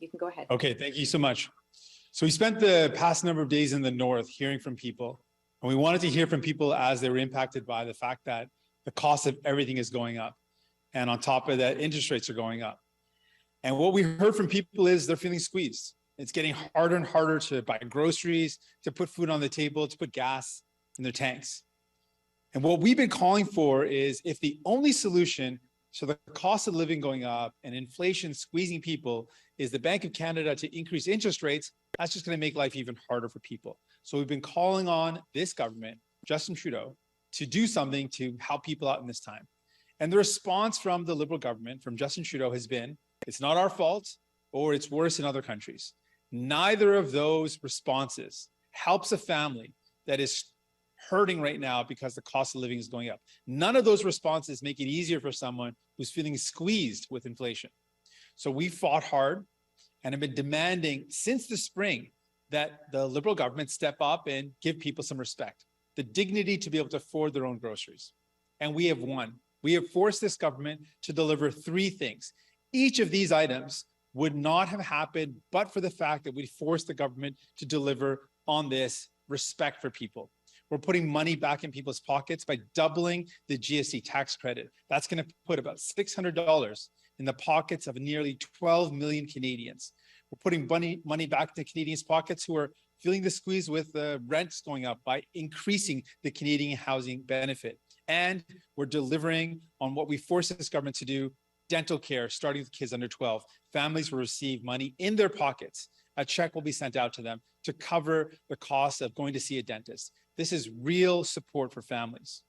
You can go ahead. Okay, thank you so much. So we spent the past number of days in the North hearing from people, and we wanted to hear from people as they were impacted by the fact that the cost of everything is going up. And on top of that, interest rates are going up. And what we heard from people is they're feeling squeezed. It's getting harder and harder to buy groceries, to put food on the table, to put gas in their tanks. And what we've been calling for is if the only solution to the cost of living going up and inflation squeezing people is the Bank of Canada to increase interest rates, that's just going to make life even harder for people. So we've been calling on this government, Justin Trudeau, to do something to help people out in this time. And the response from the Liberal government, from Justin Trudeau, has been, it's not our fault, or it's worse in other countries. Neither of those responses helps a family that is hurting right now because the cost of living is going up. None of those responses make it easier for someone who's feeling squeezed with inflation. So we fought hard and have been demanding since the spring that the Liberal government step up and give people some respect, the dignity to be able to afford their own groceries. And we have won. We have forced this government to deliver three things. Each of these items would not have happened but for the fact that we forced the government to deliver on this respect for people. We're putting money back in people's pockets by doubling the GST tax credit. That's going to put about $600 in the pockets of nearly 12 million Canadians. We're putting money back into Canadians' pockets who are feeling the squeeze with rents going up by increasing the Canadian housing benefit. And we're delivering on what we forced this government to do, dental care, starting with kids under 12. Families will receive money in their pockets. A check will be sent out to them to cover the cost of going to see a dentist. This is real support for families.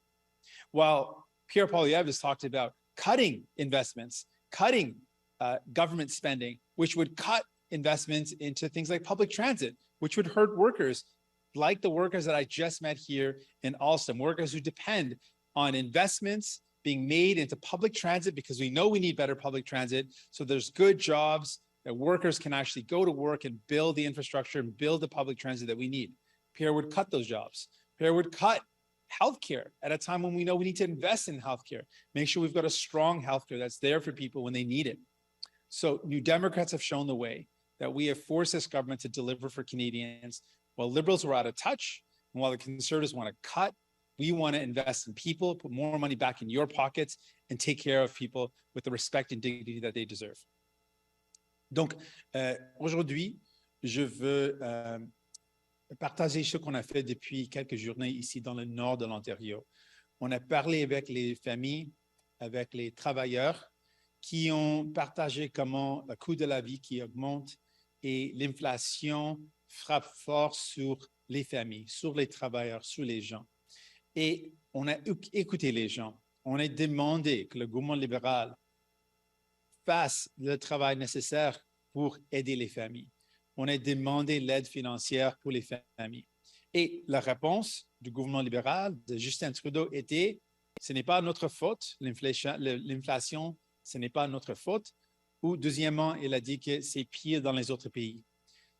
While Pierre Poilievre has talked about cutting investments, cutting government spending, which would cut investments into things like public transit, which would hurt workers like the workers that I just met here in Alstom, workers who depend on investments being made into public transit because we know we need better public transit. So there's good jobs that workers can actually go to work and build the infrastructure and build the public transit that we need. Pierre would cut those jobs. Pierre would cut healthcare at a time when we know we need to invest in healthcare. Make sure we've got a strong healthcare that's there for people when they need it. So New Democrats have shown the way that we have forced this government to deliver for Canadians. While Liberals were out of touch, and while the Conservatives want to cut, we want to invest in people, put more money back in your pockets, and take care of people with the respect and dignity that they deserve. Donc, aujourd'hui, je veux partager ce qu'on a fait depuis quelques journées ici dans le nord de l'Ontario. On a parlé avec les familles, avec les travailleurs qui ont partagé comment le coût de la vie qui augmente et l'inflation frappe fort sur les familles, sur les travailleurs, sur les gens. Et on a écouté les gens. On a demandé que le gouvernement libéral fasse le travail nécessaire pour aider les familles. On a demandé l'aide financière pour les familles. Et la réponse du gouvernement libéral, de Justin Trudeau, était « ce n'est pas notre faute, l'inflation, ce n'est pas notre faute ». Ou deuxièmement, il a dit que c'est pire dans les autres pays.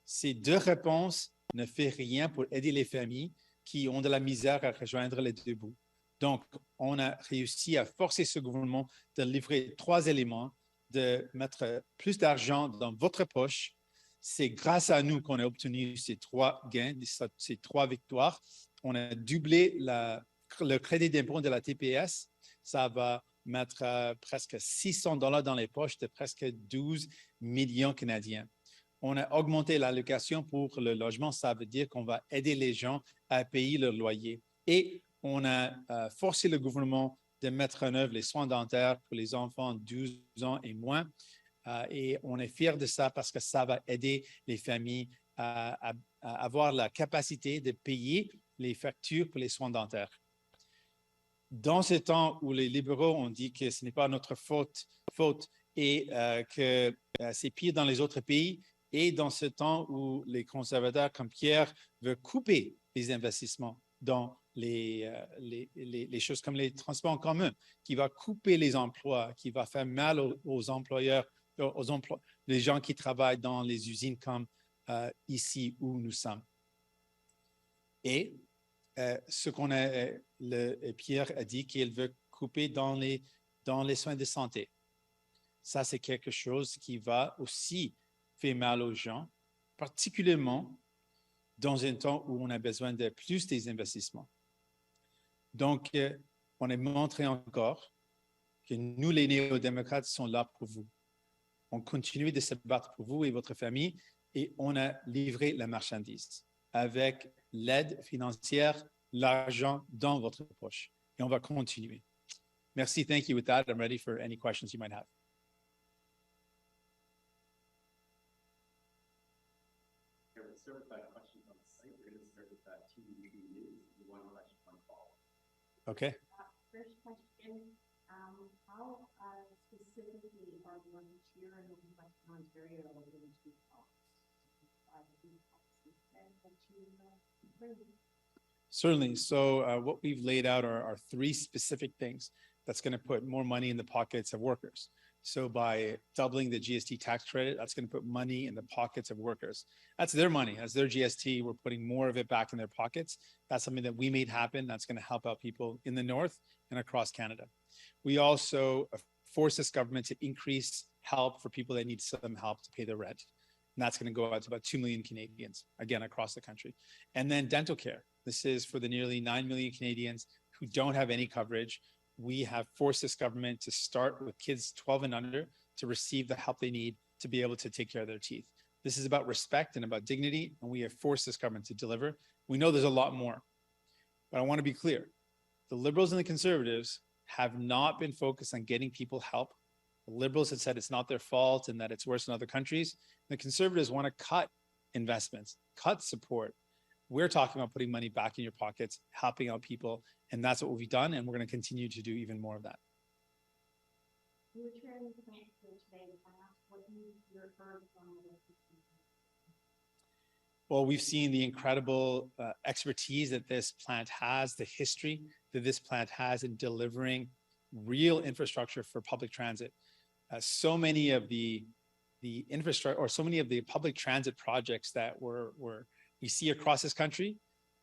Ces deux réponses ne font rien pour aider les familles qui ont de la misère à rejoindre les deux bouts. Donc, on a réussi à forcer ce gouvernement de livrer trois éléments, de mettre plus d'argent dans votre poche. C'est grâce à nous qu'on a obtenu ces trois gains, ces trois victoires. On a doublé le crédit d'impôt de la TPS. Ça va mettre presque $600 dans les poches de presque 12 millions Canadiens. On a augmenté l'allocation pour le logement. Ça veut dire qu'on va aider les gens à payer leur loyer. Et on a forcé le gouvernement de mettre en œuvre les soins dentaires pour les enfants de 12 ans et moins. Et on est fiers de ça parce que ça va aider les familles à avoir la capacité de payer les factures pour les soins dentaires. Dans ce temps où les libéraux ont dit que ce n'est pas notre faute et que c'est pire dans les autres pays, et dans ce temps où les conservateurs comme Pierre veulent couper les investissements dans les choses comme les transports en commun, qui va couper les emplois, qui va faire mal aux employeurs, les gens qui travaillent dans les usines comme ici où nous sommes. Et ce qu'on a, Pierre a dit qu'il veut couper dans les soins de santé. Ça, c'est quelque chose qui va aussi fait mal aux gens, particulièrement dans un temps où on a besoin de plus des investissements. Donc, on a montré encore que nous, les néo-démocrates, sommes là pour vous. On continue de se battre pour vous et votre famille et on a livré la marchandise avec l'aide financière, l'argent dans votre poche. Et on va continuer. Merci. Thank you. With that, I'm ready for any questions you might have. We'll start with that question on the site. We're going to start with that TVB news. One question, one follow-up. Okay. First question, how specifically are the ones here in Western Ontario going to Certainly. So what we've laid out are three specific things that's going to put more money in the pockets of workers. So by doubling the GST tax credit, that's going to put money in the pockets of workers. That's their money. That's their GST. We're putting more of it back in their pockets. That's something that we made happen. That's going to help out people in the North and across Canada. We also force this government to increase help for people that need some help to pay their rent. And that's going to go out to about 2 million Canadians, again, across the country. And then dental care. This is for the nearly 9 million Canadians who don't have any coverage. We have forced this government to start with kids 12 and under to receive the help they need to be able to take care of their teeth. This is about respect and about dignity, and we have forced this government to deliver. We know there's a lot more, but I want to be clear. The Liberals and the Conservatives have not been focused on getting people help. The Liberals have said it's not their fault and that it's worse in other countries. The Conservatives want to cut investments, cut support. We're talking about putting money back in your pockets, helping out people, and that's what we've done, and we're going to continue to do even more of that. Well, we've seen the incredible expertise that this plant has, the history that this plant has in delivering real infrastructure for public transit. So many of the infrastructure, or so many of the public transit projects that we see across this country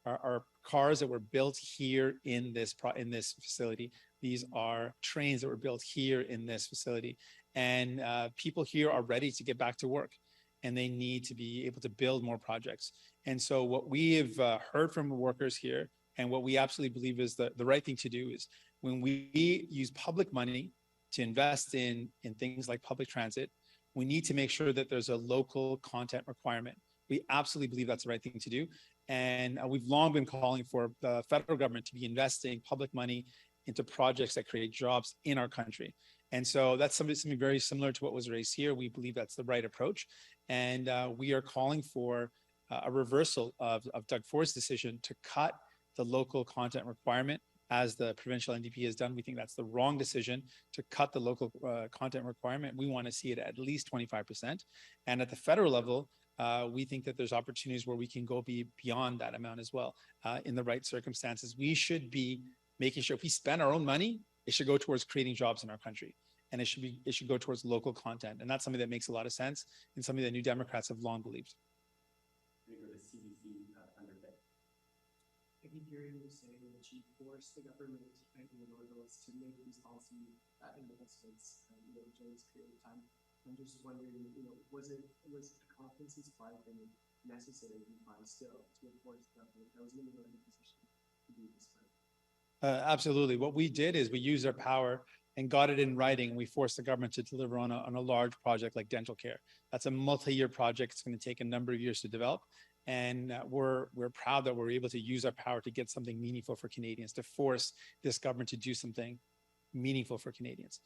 are cars that were built here in this facility. These are trains that were built here in this facility. And people here are ready to get back to work, and they need to be able to build more projects. And so what we have heard from workers here, and what we absolutely believe is the right thing to do, is when we use public money to invest in things like public transit, we need to make sure that there's a local content requirement. We absolutely believe that's the right thing to do. And we've long been calling for the federal government to be investing public money into projects that create jobs in our country. And so that's something very similar to what was raised here. We believe that's the right approach. And we are calling for a reversal of Doug Ford's decision to cut the local content requirement as the provincial NDP has done. We think that's the wrong decision to cut the local content requirement. We want to see it at least 25%. And at the federal level, we think that there's opportunities where we can go beyond that amount as well in the right circumstances. We should be making sure if we spend our own money, it should go towards creating jobs in our country. And it should go towards local content. And that's something that makes a lot of sense and something that New Democrats have long believed. We go to CBC underbid. I keep hearing you say that you forced the government and the Liberals to make these policy investments during this period of time. I'm just wondering, was the competencies part thing necessary to find still to enforce the government that was in the position to do this? Absolutely. What we did is we used our power and got it in writing. We forced the government to deliver on a large project like dental care. That's a multi-year project. It's going to take a number of years to develop. And we're proud that we're able to use our power to get something meaningful for Canadians, to force this government to do something meaningful for Canadians.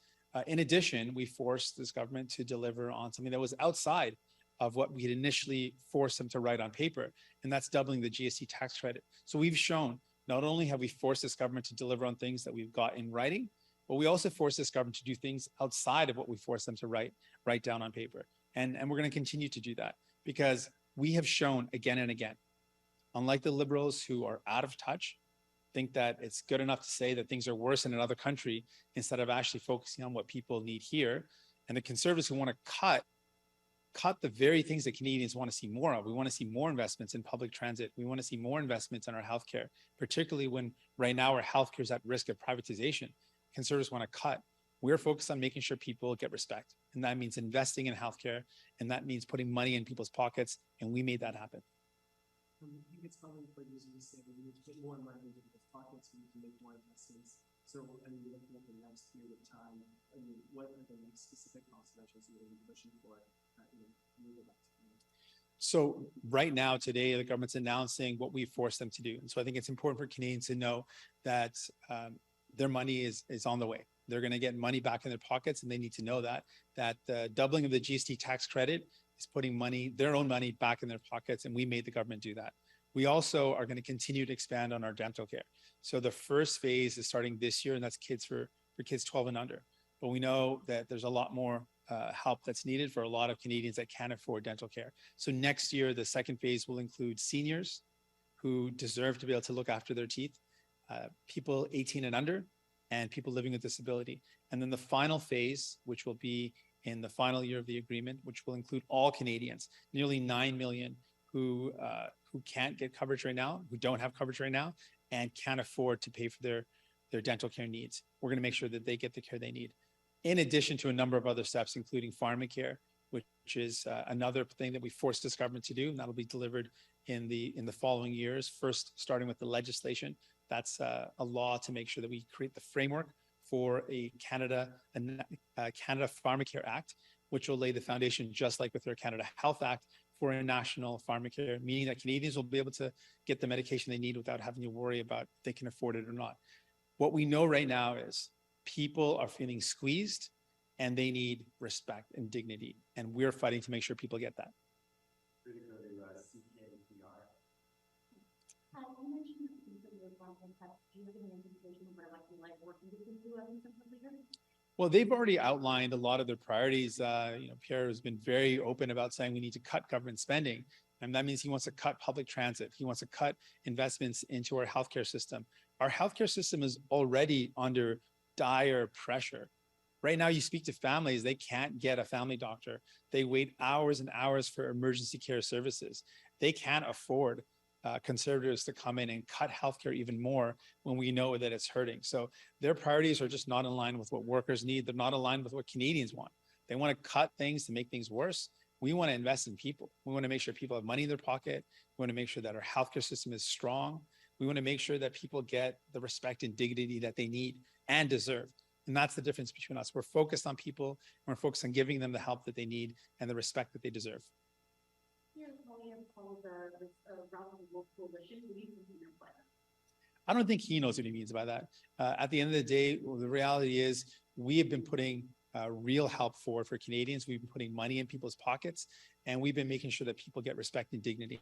In addition, we forced this government to deliver on something that was outside of what we had initially forced them to write on paper, and that's doubling the GST tax credit. So we've shown not only have we forced this government to deliver on things that we've got in writing, but we also forced this government to do things outside of what we forced them to write down on paper. And we're going to continue to do that because we have shown again and again, unlike the Liberals who are out of touch, think that it's good enough to say that things are worse in another country instead of actually focusing on what people need here. And the Conservatives who want to cut the very things that Canadians want to see more of. We want to see more investments in public transit. We want to see more investments in our healthcare, particularly when right now our healthcare is at risk of privatization. Conservatives want to cut We're focused on making sure people get respect. And that means investing in healthcare. And that means putting money in people's pockets. And we made that happen. I think it's common for users to say we need to put more money into people's pockets, we need to make more investments. So, I mean, looking at the next period of time, I mean, what are the next specific cost measures you're going to be pushing for, move back to Canada? So right now, today, the government's announcing what we forced them to do. And so I think it's important for Canadians to know that their money is on the way. They're going to get money back in their pockets, and they need to know that the doubling of the GST tax credit is putting money, their own money, back in their pockets, and we made the government do that. We also are going to continue to expand on our dental care. So the first phase is starting this year, and that's kids for kids 12 and under. But we know that there's a lot more help that's needed for a lot of Canadians that can't afford dental care. So next year, the second phase will include seniors who deserve to be able to look after their teeth, people 18 and under, and people living with disability. And then the final phase, which will be in the final year of the agreement, which will include all Canadians, nearly 9 million who can't get coverage right now, who don't have coverage right now, and can't afford to pay for their dental care needs. We're going to make sure that they get the care they need. In addition to a number of other steps, including pharmacare, which is another thing that we forced this government to do, and that'll be delivered in the following years. First, starting with the legislation, that's a law to make sure that we create the framework for a Canada Pharmacare Act, which will lay the foundation, just like with our Canada Health Act, for a national pharmacare, meaning that Canadians will be able to get the medication they need without having to worry about if they can afford it or not. What we know right now is people are feeling squeezed and they need respect and dignity. And we're fighting to make sure people get that. Really go to CKPR. You mentioned that people were involved in that. Do you have any indication of where like working with people as a leader? Well, they've already outlined a lot of their priorities. Pierre has been very open about saying we need to cut government spending. And that means he wants to cut public transit. He wants to cut investments into our healthcare system. Our healthcare system is already under dire pressure. Right now, you speak to families, they can't get a family doctor. They wait hours and hours for emergency care services. They can't afford conservatives to come in and cut healthcare even more when we know that it's hurting. So their priorities are just not in line with what workers need. They're not aligned with what Canadians want. They want to cut things to make things worse. We want to invest in people. We want to make sure people have money in their pocket. We want to make sure that our healthcare system is strong. We want to make sure that people get the respect and dignity that they need and deserve. And that's the difference between us. We're focused on people, and we're focused on giving them the help that they need and the respect that they deserve. I don't think he knows what he means by that. At the end of the day, the reality is we have been putting real help forward for Canadians. We've been putting money in people's pockets, and we've been making sure that people get respect and dignity.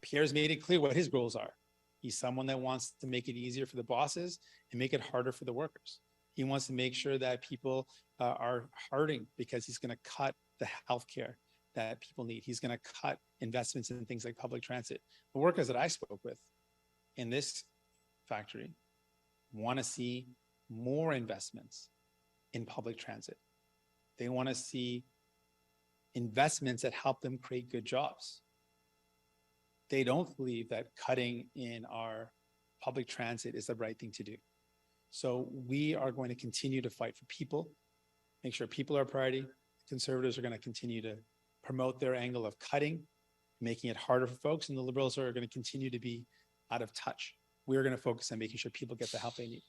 Pierre's made it clear what his goals are. He's someone that wants to make it easier for the bosses and make it harder for the workers. He wants to make sure that people are hurting because he's going to cut the healthcare that people need. He's going to cut investments in things like public transit. The workers that I spoke with in this factory want to see more investments in public transit. They want to see investments that help them create good jobs. They don't believe that cutting in our public transit is the right thing to do. So we are going to continue to fight for people, make sure people are a priority. Conservatives are going to continue to promote their angle of cutting, making it harder for folks, and the Liberals are going to continue to be out of touch. We're going to focus on making sure people get the help they need.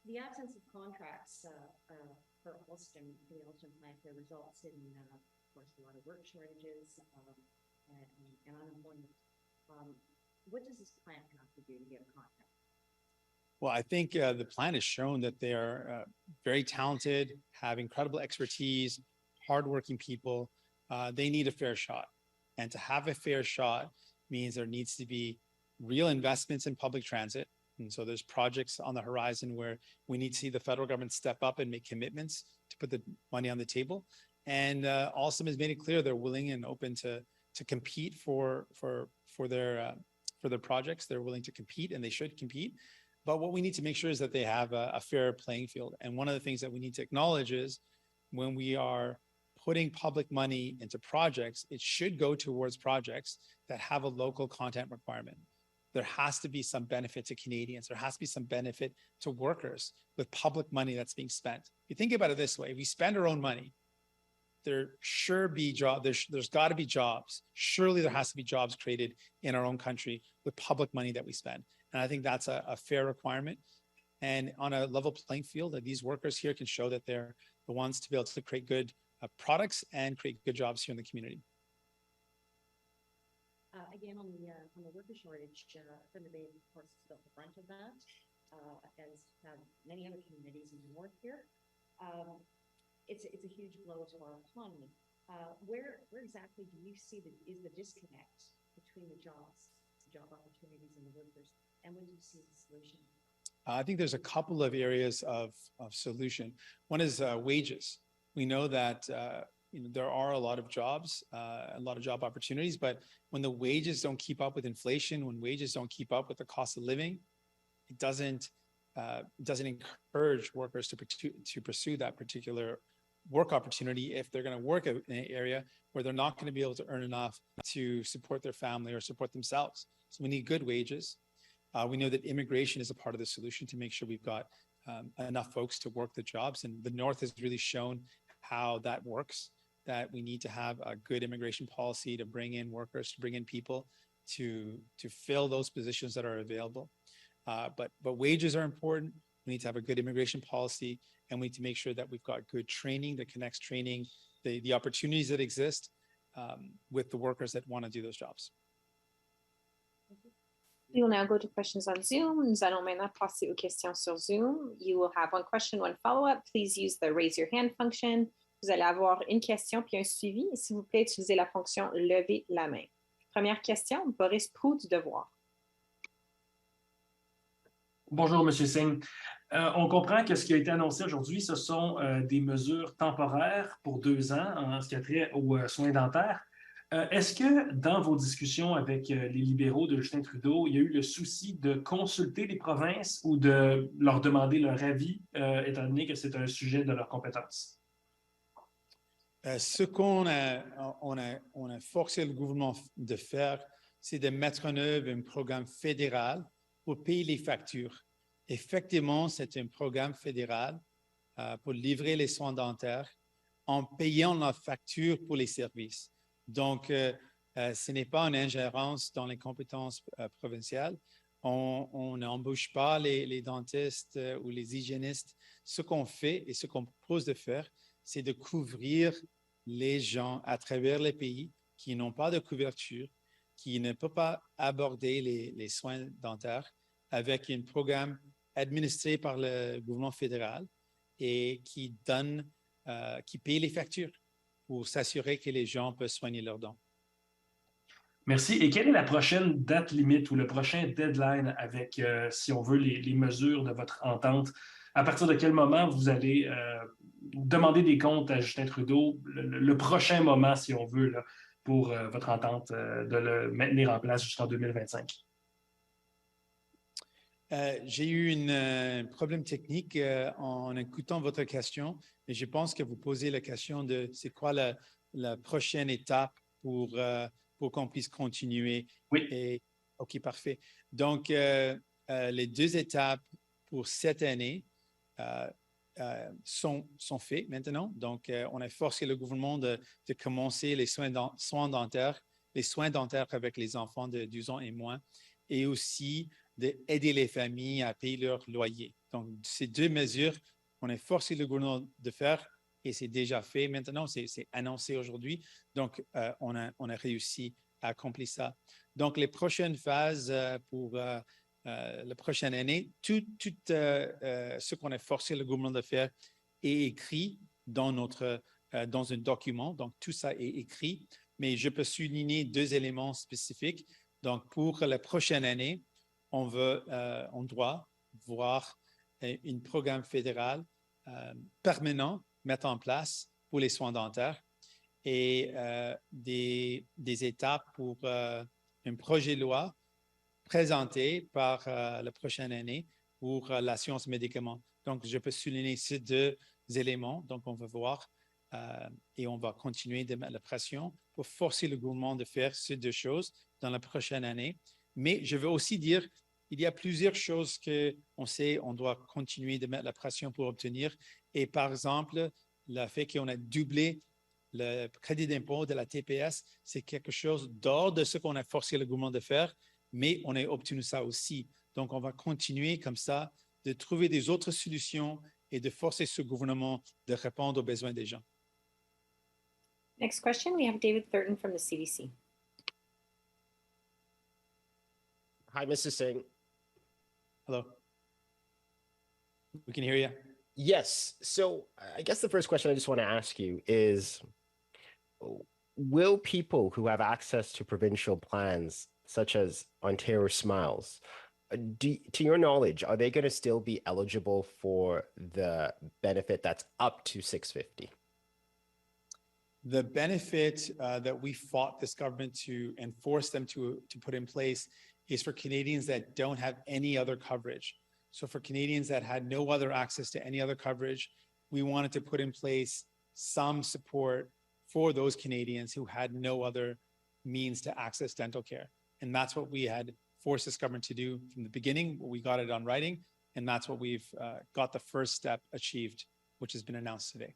The absence of contracts for Alston, the Alston plant, there results in, of course, a lot of work shortages and unemployment. What does this plant have to do to get a contract? Well, I think the plant has shown that they are very talented, have incredible expertise, hardworking people. They need a fair shot. And to have a fair shot means there needs to be real investments in public transit. And so there's projects on the horizon where we need to see the federal government step up and make commitments to put the money on the table. And Alstom has made it clear they're willing and open to compete for their projects. They're willing to compete, and they should compete. But what we need to make sure is that they have a fair playing field. And one of the things that we need to acknowledge is when we are putting public money into projects, it should go towards projects that have a local content requirement. there has to be some benefit to Canadians. There has to be some benefit to workers with public money that's being spent. If you think about it this way, if we spend our own money, there's got to be jobs. Surely there has to be jobs created in our own country with public money that we spend. And I think that's a fair requirement. And on a level playing field, that these workers here can show that they're the ones to be able to create good products and create good jobs here in the community. Again, on the worker shortage, Thunder Bay, of course, is built the brunt of that, as have many other communities in the north here. It's a huge blow to our economy. Where exactly do you see is the disconnect between the job opportunities and the workers, and when do you see the solution? I think there's a couple of areas of solution. One is wages. We know that there are a lot of jobs, a lot of job opportunities, but when the wages don't keep up with inflation, when wages don't keep up with the cost of living, it doesn't encourage workers to pursue that particular work opportunity if they're going to work in an area where they're not going to be able to earn enough to support their family or support themselves. So we need good wages. We know that immigration is a part of the solution to make sure we've got enough folks to work the jobs. And the North has really shown how that works, that we need to have a good immigration policy to bring in workers, to bring in people to fill those positions that are available. But wages are important. We need to have a good immigration policy, and we need to make sure that we've got good training that connects training, the opportunities that exist with the workers that want to do those jobs. We will now go to questions on Zoom. Nous allons maintenant passer aux questions sur Zoom. You will have one question, one follow-up. Please use the raise your hand function. Vous allez avoir une question puis un suivi. Et s'il vous plaît, utilisez la fonction lever la main. Première question, Boris Proulx du Devoir. Bonjour, M. Singh. On comprend que ce qui a été annoncé aujourd'hui, ce sont des mesures temporaires pour 2 ans en ce qui a trait aux soins dentaires. Est-ce que dans vos discussions avec les libéraux de Justin Trudeau, il y a eu le souci de consulter les provinces ou de leur demander leur avis, étant donné que c'est un sujet de leur compétence? Ce qu'on a forcé le gouvernement de faire, c'est de mettre en œuvre un programme fédéral pour payer les factures. Effectivement, c'est un programme fédéral pour livrer les soins dentaires en payant la facture pour les services. Donc, ce n'est pas une ingérence dans les compétences provinciales. On n'embauche pas les dentistes ou les hygiénistes. Ce qu'on fait et ce qu'on propose de faire, c'est de couvrir les gens à travers les pays qui n'ont pas de couverture, qui ne peuvent pas aborder les soins dentaires avec un programme administré par le gouvernement fédéral et qui paye les factures pour s'assurer que les gens peuvent soigner leurs dents. Merci. Et quelle est la prochaine date limite ou le prochain deadline avec, si on veut, les mesures de votre entente? À partir de quel moment vous allez demander des comptes à Justin Trudeau, le prochain moment, si on veut, là, pour votre entente, de le maintenir en place jusqu'en 2025? J'ai eu un problème technique en écoutant votre question, et je pense que vous posez la question de c'est quoi la prochaine étape pour qu'on puisse continuer. Oui. OK, parfait. Donc, les 2 étapes pour cette année sont faites maintenant. Donc, on a forcé le gouvernement de commencer les soins dentaires avec les enfants de 12 ans et moins, et aussi d'aider les familles à payer leur loyer. Donc, ces 2 mesures, on a forcé le gouvernement de faire et c'est déjà fait. Maintenant, c'est annoncé aujourd'hui. Donc, on a réussi à accomplir ça. Donc, les prochaines phases pour la prochaine année, tout ce qu'on a forcé le gouvernement de faire est écrit dans un document. Donc, tout ça est écrit. Mais je peux souligner 2 éléments spécifiques. Donc, pour la prochaine année, on doit voir un programme fédéral permanent mettre en place pour les soins dentaires et des étapes pour un projet de loi présenté par la prochaine année pour la science médicaments. Donc, je peux souligner ces 2 éléments. Donc, on va voir et on va continuer de mettre la pression pour forcer le gouvernement de faire ces 2 choses dans la prochaine année. Mais je veux aussi dire, il y a plusieurs choses qu'on sait, on doit continuer de mettre la pression pour obtenir. Et par exemple, le fait qu'on a doublé le crédit d'impôt de la TPS, c'est quelque chose d'hors de ce qu'on a forcé le gouvernement de faire, mais on a obtenu ça aussi. Donc, on va continuer comme ça de trouver des autres solutions et de forcer ce gouvernement de répondre aux besoins des gens. Next question, we have David Thurton from the CDC. Hi, Mr. Singh. Hello. We can hear you. Yes. So I guess the first question I just want to ask you is, will people who have access to provincial plans, such as Ontario Smiles, to your knowledge, are they going to still be eligible for the benefit that's up to $650? The benefit that we fought this government to enforce them to put in place is for Canadians that don't have any other coverage. So for Canadians that had no other access to any other coverage, we wanted to put in place some support for those Canadians who had no other means to access dental care. And that's what we had forced this government to do from the beginning. We got it on writing, and that's what we've got the first step achieved, which has been announced today.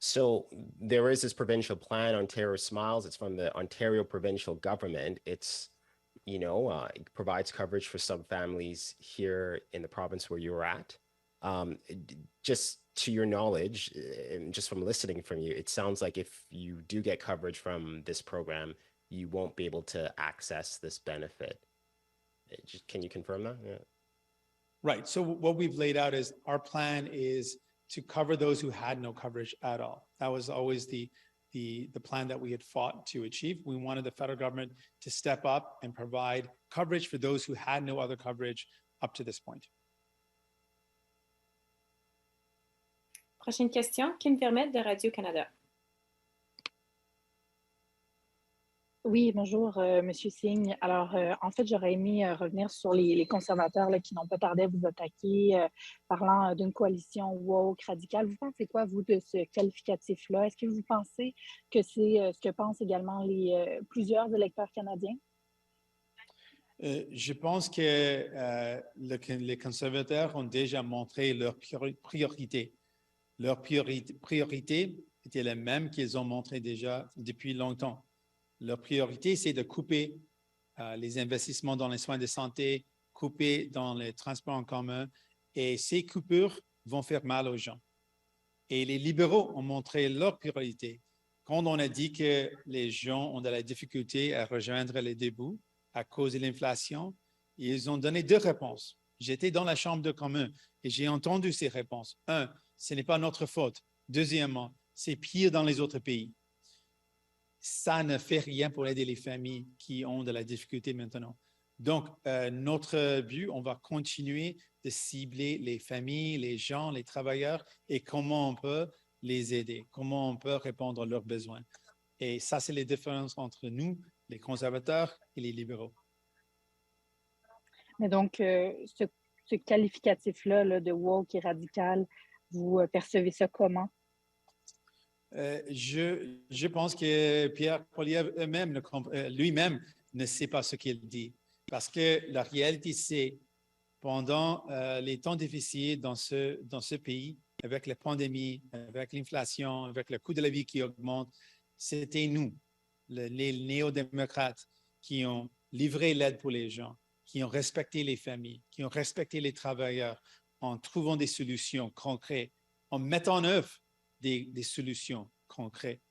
So there is this provincial plan, Ontario Smiles. It's from the Ontario provincial government. It's, it provides coverage for some families here in the province where you're at. Just to your knowledge, and just from listening from you, it sounds like if you do get coverage from this program, you won't be able to access this benefit. Can you confirm that? Yeah. Right. So what we've laid out is our plan is to cover those who had no coverage at all. That was always the plan that we had fought to achieve. We wanted the federal government to step up and provide coverage for those who had no other coverage up to this point. Prochaine question, Kim Vermette de Radio-Canada. Oui, bonjour, Monsieur Singh. Alors, en fait, j'aurais aimé revenir sur les conservateurs là, qui n'ont pas tardé à vous attaquer, parlant d'une coalition woke radicale. Vous pensez quoi, vous, de ce qualificatif-là? Est-ce que vous pensez que c'est ce que pensent également plusieurs électeurs canadiens? Je pense que les conservateurs ont déjà montré leur priorité. Leur priorité était la même qu'ils ont montré déjà depuis longtemps. Leur priorité, c'est de couper les investissements dans les soins de santé, couper dans les transports en commun, et ces coupures vont faire mal aux gens. Et les libéraux ont montré leur priorité. Quand on a dit que les gens ont de la difficulté à rejoindre les débuts à cause de l'inflation, ils ont donné deux réponses. J'étais dans la Chambre de communs et j'ai entendu ces réponses. Un, ce n'est pas notre faute. Deuxièmement, c'est pire dans les autres pays. Ça ne fait rien pour aider les familles qui ont de la difficulté maintenant. Donc, notre but, on va continuer de cibler les familles, les gens, les travailleurs et comment on peut les aider, comment on peut répondre à leurs besoins. Et ça, c'est les différences entre nous, les conservateurs et les libéraux. Mais donc, ce qualificatif-là là, de woke et radical, vous percevez ça comment? Je pense que Pierre Poilievre lui-même ne sait pas ce qu'il dit. Parce que la réalité, c'est pendant les temps difficiles dans ce pays, avec la pandémie, avec l'inflation, avec le coût de la vie qui augmente, c'était nous, les néo-démocrates, qui ont livré l'aide pour les gens, qui ont respecté les familles, qui ont respecté les travailleurs en trouvant des solutions concrètes, en mettant en œuvre des solutions concrètes.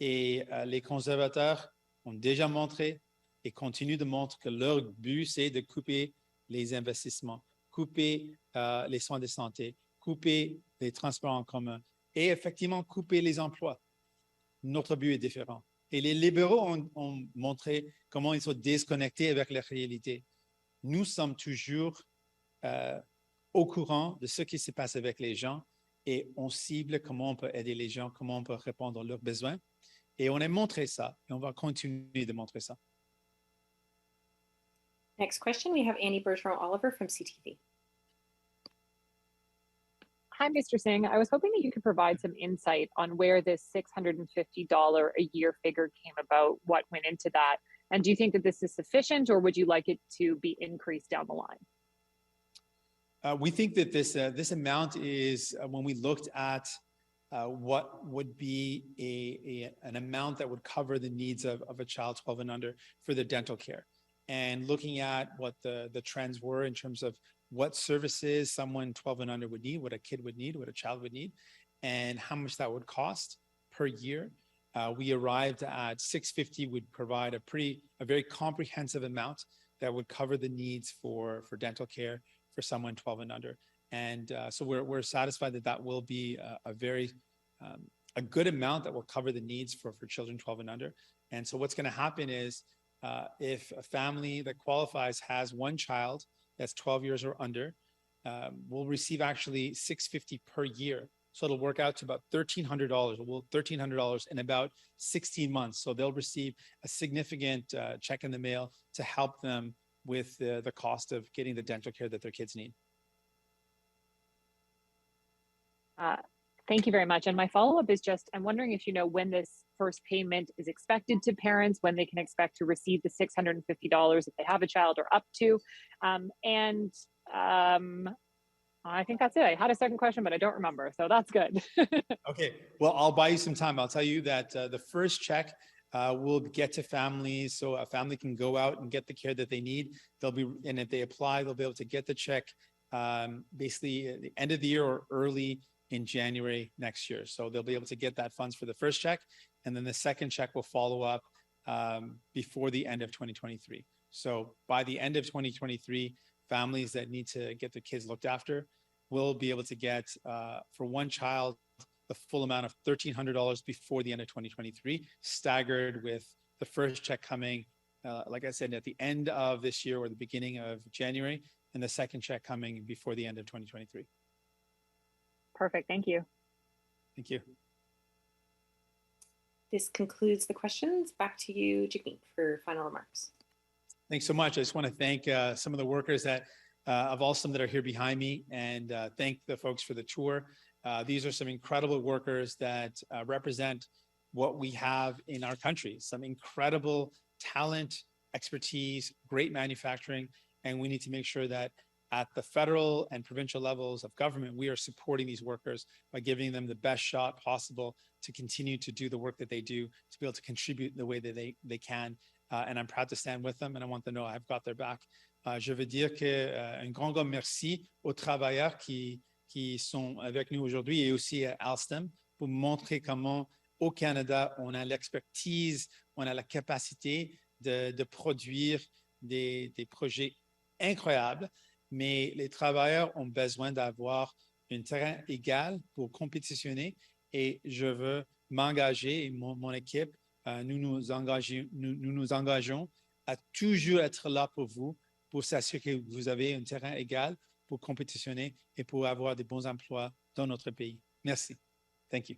Et les conservateurs ont déjà montré et continuent de montrer que leur but, c'est de couper les investissements, couper les soins de santé, couper les transports en commun et effectivement couper les emplois. Notre but est différent. Et les libéraux ont montré comment ils sont déconnectés avec la réalité. Nous sommes toujours au courant de ce qui se passe avec les gens et on cible comment on peut aider les gens, comment on peut répondre à leurs besoins. Et on a montré ça et on va continuer de montrer ça. Next question, we have Annie Bergeron-Oliver from CTV. Hi, Mr. Singh. I was hoping that you could provide some insight on where this $650 a year figure came about, what went into that, And do you think that this is sufficient, or would you like it to be increased down the line? We think that this amount is, when we looked at what would be an amount that would cover the needs of a child 12 and under for their dental care. And looking at what the trends were in terms of what services someone 12 and under would need, what a kid would need, what a child would need, and how much that would cost per year, we arrived at $650 would provide a very comprehensive amount that would cover the needs for dental care for someone 12 and under. And so we're satisfied that that will be a good amount that will cover the needs for children 12 and under. And so what's going to happen is if a family that qualifies has one child that's 12 years or under, will receive actually $650 per year. So it'll work out to about $1,300, $1,300 in about 16 months. So they'll receive a significant check in the mail to help them with the cost of getting the dental care that their kids need. Thank you very much. And my follow-up is just, I'm wondering if you know when this first payment is expected to parents, when they can expect to receive the $650 if they have a child, or up to. I think that's it. I had a second question, but I don't remember. So that's good. Okay. Well, I'll buy you some time. I'll tell you that the first check will get to families, so a family can go out and get the care that they need. And if they apply, they'll be able to get the check basically at the end of the year or early in January next year. So they'll be able to get that funds for the first check, and then the second check will follow up before the end of 2023. So by the end of 2023, families that need to get their kids looked after will be able to get, for one child, the full amount of $1,300 before the end of 2023, staggered with the first check coming, like I said, at the end of this year or the beginning of January, and the second check coming before the end of 2023. Perfect. Thank you. Thank you. This concludes the questions. Back to you, Jagmeet, for final remarks. Thanks so much. I just want to thank some of the workers that of Alstom that are here behind me, and thank the folks for the tour. These are some incredible workers that represent what we have in our country, some incredible talent, expertise, great manufacturing, and we need to make sure that at the federal and provincial levels of government, we are supporting these workers by giving them the best shot possible to continue to do the work that they do, to be able to contribute the way that they can. And I'm proud to stand with them, and I want them to know I've got their back. Je veux dire un grand merci aux travailleurs qui sont avec nous aujourd'hui, et aussi à Alstom, pour montrer comment au Canada, on a l'expertise, on a la capacité de produire des projets incroyables, mais les travailleurs ont besoin d'avoir un terrain égal pour compétitionner, et je veux m'engager, et mon équipe, nous nous engageons à toujours être là pour vous, pour s'assurer que vous avez un terrain égal pour compétitionner et pour avoir des bons emplois dans notre pays. Merci. Thank you.